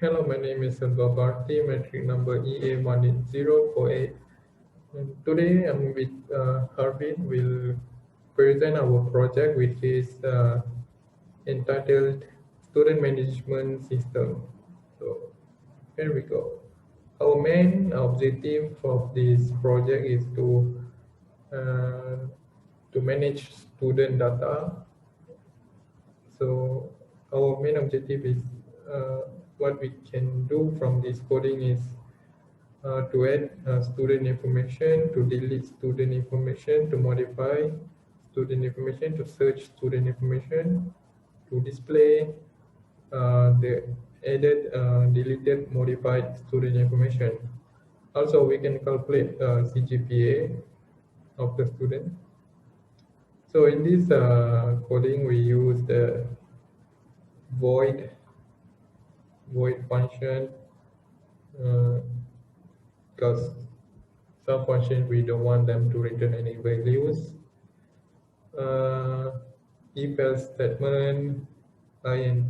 Hello, my name is SELVABARTHY, metric number EA18048. And today I'm with Harvin. Will present our project, which is entitled Student Management System. So here we go. Our main objective of this project is to manage student data. So our main objective is what we can do from this coding is to add student information, to delete student information, to modify student information, to search student information, to display the added, deleted, modified student information. Also, we can calculate CGPA of the student. So in this coding, we use the void function because some functions we don't want them to return any values. If else statement, int,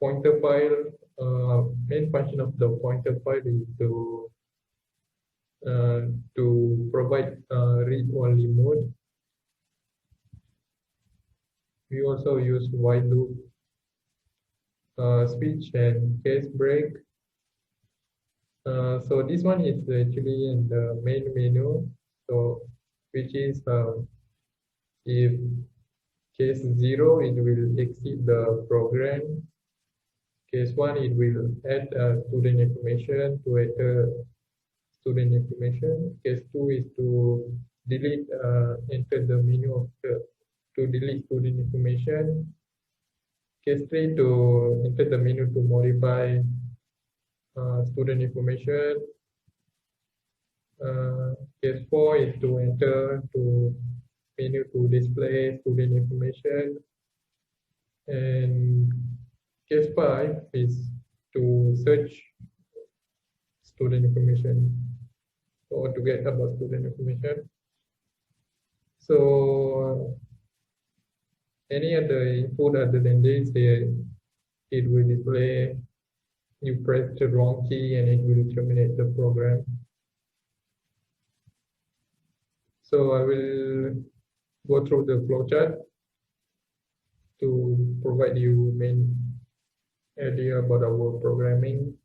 pointer file. Main function of the pointer file is to provide read-only mode. We also use while loop, switch, and case break. So this one is actually in the main menu. So which is if case 0, it will exit the program. Case 1, it will add student information to enter student information. Case 2 is to delete, enter the menu of to delete student information. Case 3 to enter the menu to modify student information. Case 4 is to enter to menu to display student information. And case 5 is to search student information or to get about student information. So any other input other than this, it will display you press the wrong key and it will terminate the program. So I will go through the flowchart to provide you main idea about our programming.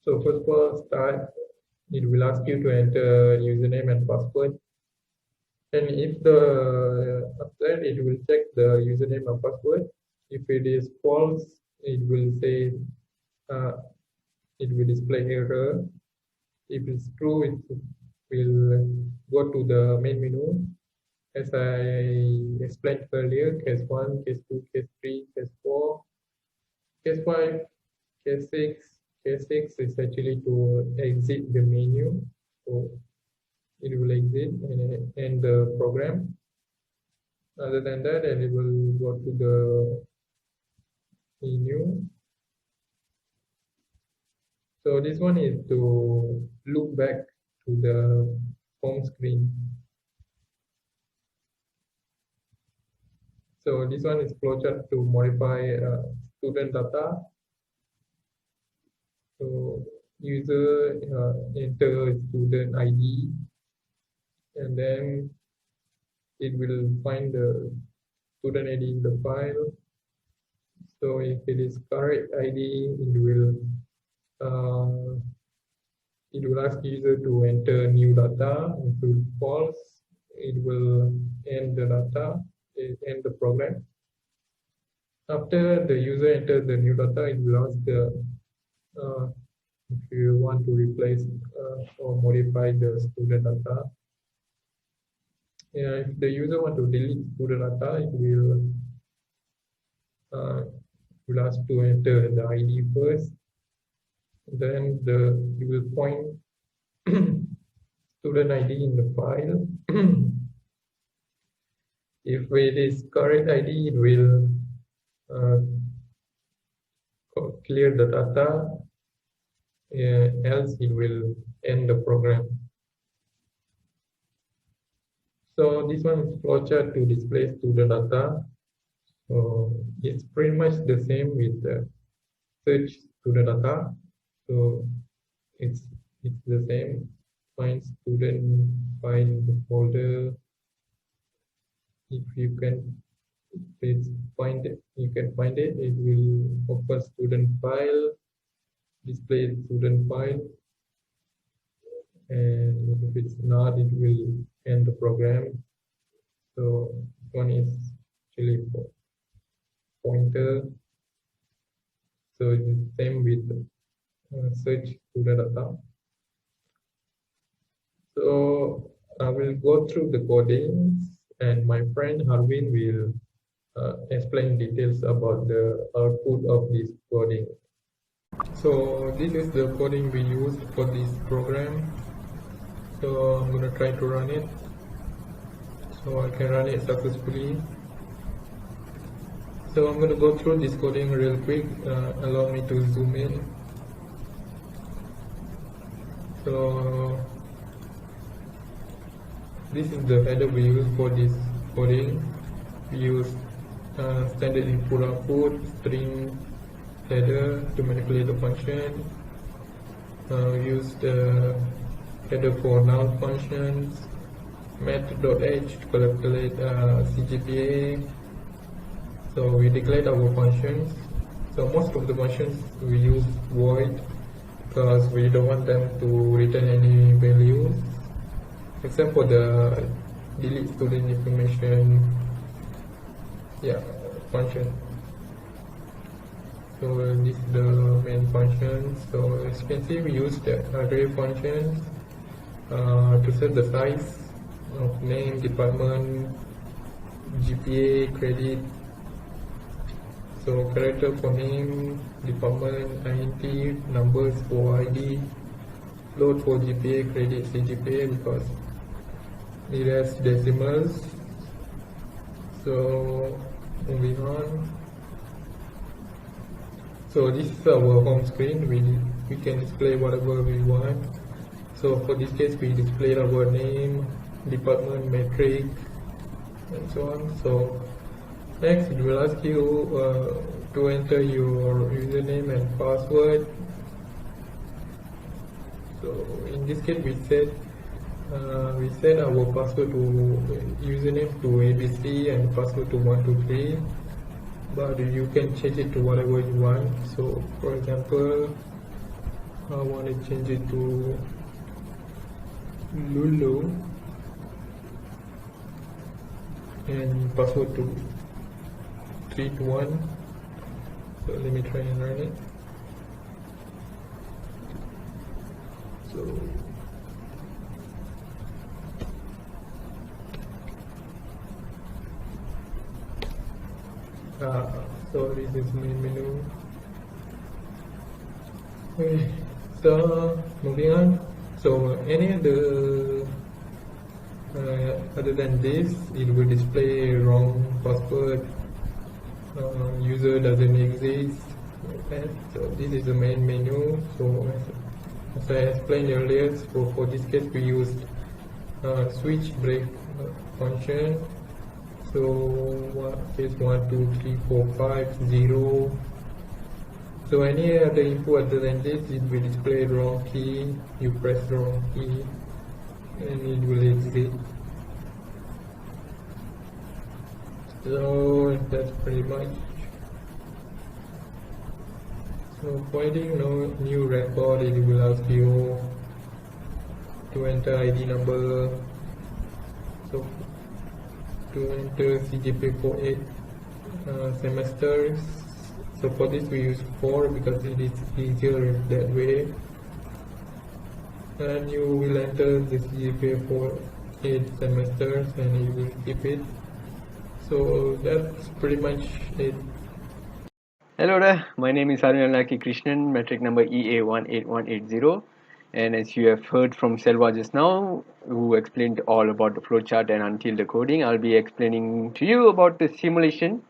So first of all, start, it will ask you to enter username and password. And if after that, it will check the username and password. If it is false, it will say, it will display error. If it's true, it will go to the main menu. As I explained earlier, case 1, case 2, case 3, case 4, case 5, case 6. Case 6 is actually to exit the menu. So it will exit and end the program. Other than that, and it will go to the menu. So this one is to look back to the home screen. So this one is flowchart to modify student data. So user enter student ID, and then it will find the student ID in the file. So if it is correct ID, it will ask user to enter new data. If it is false, it will end the data, end the program. After the user enters the new data, it will ask if you want to replace or modify the student data. If the user want to delete student data, it will ask to enter the ID first. Then you will point student ID in the file. If it is correct ID, it will clear the data. Else it will end the program. So this one is flowchart to display student data. So it's pretty much the same with the search student data. So it's the same. Find student, find the folder. If you can please find it, you can find it. It will open student file, display student file, and if it's not, it will end the program. So one is actually pointer. So it's the same with search student data. So I will go through the codings, and my friend Harvin will explain details about the output of this coding. So this is the coding we used for this program. So I'm gonna try to run it. So I can run it successfully. So I'm gonna go through this coding real quick. Allow me to zoom in. So this is the header we use for this coding. We use standard input output string header to manipulate the function. We use the header for null functions, method.h to calculate CGPA. So we declared our functions. So most of the functions we use void because we don't want them to return any values, except for the delete student information function. So this is the main function. So as you can see, we use the array functions to set the size of name, department, GPA, credit. So character for name, department, INT, numbers for ID, float for GPA, credit, CGPA because it has decimals. So moving on. So this is our home screen. We can display whatever we want. So for this case, we displayed our name, department, metric, and so on. So next, it will ask you to enter your username and password. So in this case, we set our password to username to ABC and password to 123. But you can change it to whatever you want. So for example, I want to change it to Lulu and password to 321. So let me try and run it. So this is main menu. Okay, so moving on. So any other other than this, it will display wrong password, user doesn't exist. Okay. So this is the main menu. So as I explained earlier, so for this case we used switch break function. So case 1, 2, 3, 4, 5, 0. So any other input other than this, it will display wrong key. You press wrong key and it will exit. So that's pretty much. So finding no new record, it will ask you to enter ID number. So to enter CGPA for 8 semesters. So for this we use 4 because it is easier that way. And you will enter the CGPA for 8 semesters and you will keep it. So that's pretty much it. Hello there, my name is Harvin Krishnan, metric number EA18180. And as you have heard from Selva just now, who explained all about the flowchart and until the coding, I'll be explaining to you about the simulation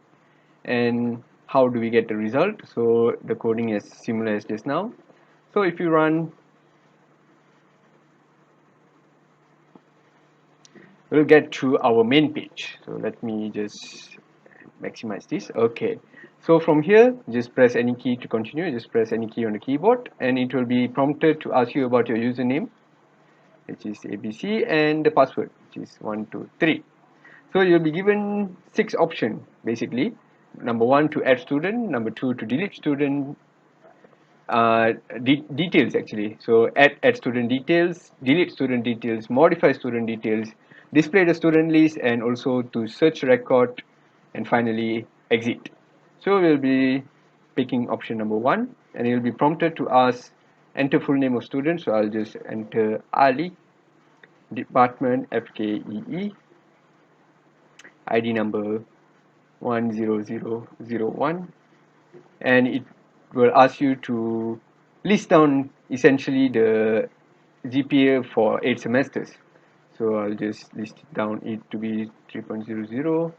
and how do we get the result. So the coding is similar as just now. So if you run we'll get to our main page. So let me just maximize this. Okay, so from here, just press any key to continue. Just press any key on the keyboard, and it will be prompted to ask you about your username, which is ABC, and the password, which is 123. So you'll be given 6 options basically. Number 1 to add student, number 2 to delete student, details actually. So add student details, delete student details, modify student details, display the student list, and also to search record, and finally exit. So we'll be picking option number 1, and you'll be prompted to ask enter full name of student. So I'll just enter Ali, department FKEE, ID number 10001, and it will ask you to list down essentially the GPA for 8 semesters. So I'll just list it down it to be 3.00.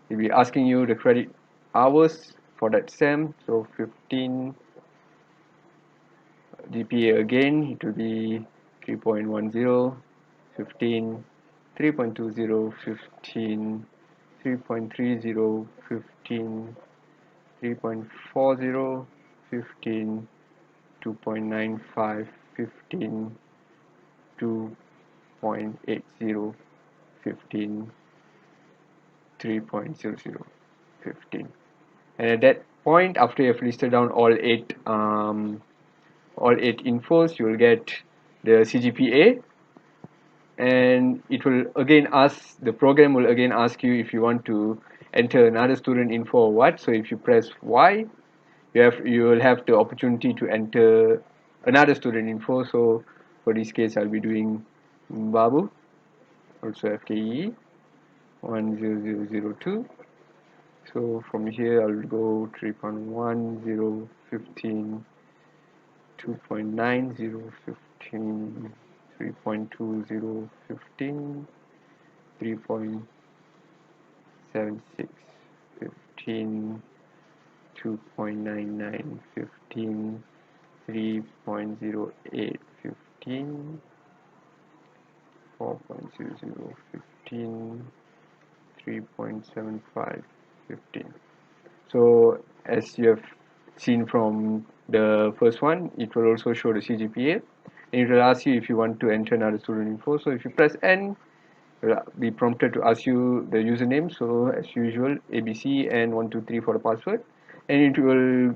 It'll be asking you the credit hours for that sem, so 15. GPA again, it will be 3.10, 15, 3.20, 15, 3.30, 15, 3.40, 15, 2.95, 15, 2.80, 15, 3.00, 15. And at that point, after you have listed down all eight infos, you will get the CGPA, and it will again ask, the program will again ask you if you want to enter another student info or what. So if you press Y, you will have the opportunity to enter another student info. So for this case, I'll be doing Babu, also FKE 10002. So from here I'll go 3.10, 15, 2.90, 15, 3.20, 15, 3.76, 15, 2.99, 15, 3.08, 15, 4.00, 15, 3.75, 15. So as you have seen from the first one, it will also show the CGPA, and it will ask you if you want to enter another student info. So if you press N, it will be prompted to ask you the username. So as usual, ABC and 123 for the password, and it will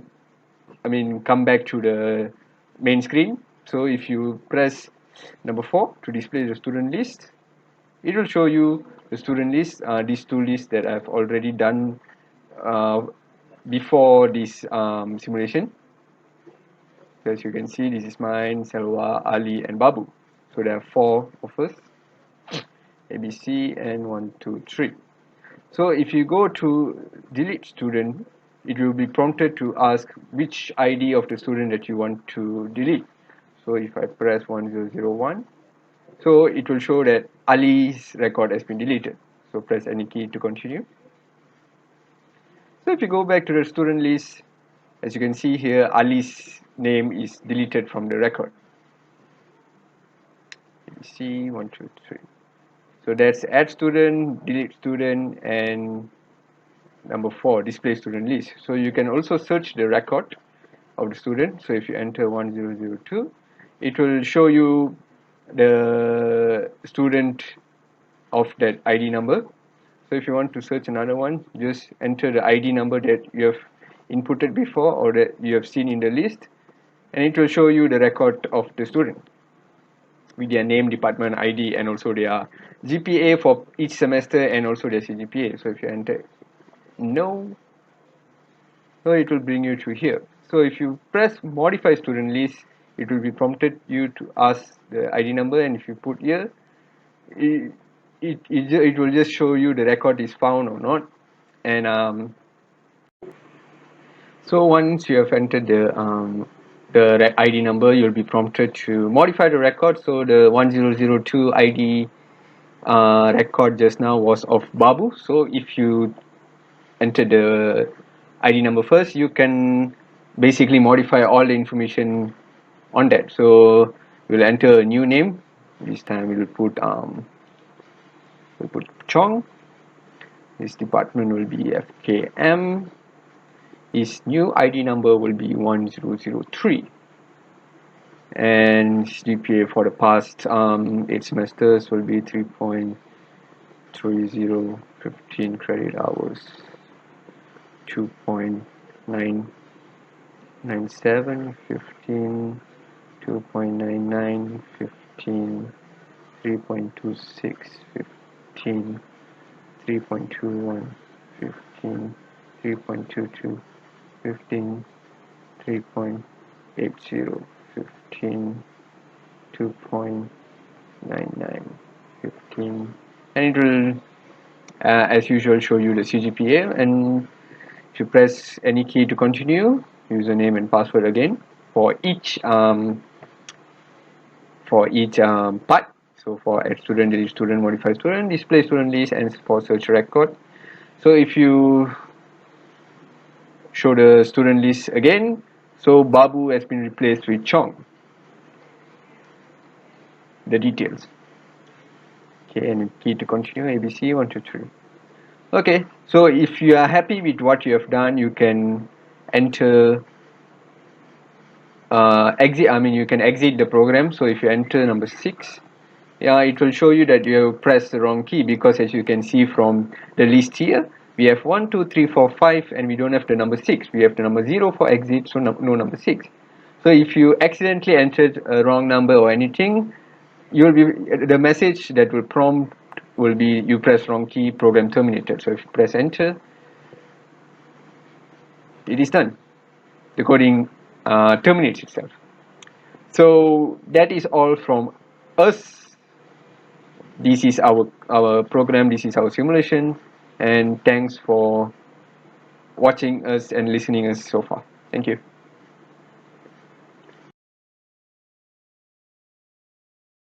come back to the main screen. So if you press number 4 to display the student list, it will show you the student list, these two lists that I've already done before this simulation. So as you can see, this is mine, Selva, Ali, and Babu. So there are 4 of us, ABC, and 123. So if you go to delete student, it will be prompted to ask which ID of the student that you want to delete. So if I press 1001, so it will show that Ali's record has been deleted. So press any key to continue. So if you go back to the student list, as you can see here, Ali's name is deleted from the record. ABC 123. So that's add student, delete student, and number 4, display student list. So you can also search the record of the student. So if you enter 1002, it will show you the student of that ID number. So if you want to search another one, just enter the ID number that you have inputted before or that you have seen in the list, and it will show you the record of the student with their name, department, ID, and also their GPA for each semester, and also their CGPA. So if you enter no, so it will bring you to here. So if you press modify student list, it will be prompted you to ask the ID number, and if you put here, it will just show you the record is found or not. And so once you have entered the ID number, you'll be prompted to modify the record. So the 1002 ID record just now was of Babu. So if you enter the ID number first, you can basically modify all the information on that. So we'll enter a new name. This time we will put we'll put Chong. His department will be FKM. His new ID number will be 1003. And his GPA for the past 8 semesters will be 3.30, 15 credit hours, 2.997, 15, 2.99, 15, 3.26, 15, 3.21, 15, 3.22, 15, 3.80, 15, 2.99, 15, and it will as usual show you the CGPA. And if you press any key to continue, username and password again for each part. So for add student, delete student, modify student, display student list, and for search record. So if you show the student list again, so Babu has been replaced with Chong. The details. Okay, and key to continue, ABC 1, 2, 3. Okay, so if you are happy with what you have done, you can enter you can exit the program. So if you enter number 6, it will show you that you have pressed the wrong key, because as you can see from the list here, we have 1, 2, 3, 4, 5, and we don't have the number 6. We have the number 0 for exit, so no number 6. So if you accidentally entered a wrong number or anything, the message that will prompt will be you press wrong key, program terminated. So if you press enter, it is done. The coding terminates itself. So that is all from us. This is our program, this is our simulation, and thanks for watching us and listening us so far. Thank you.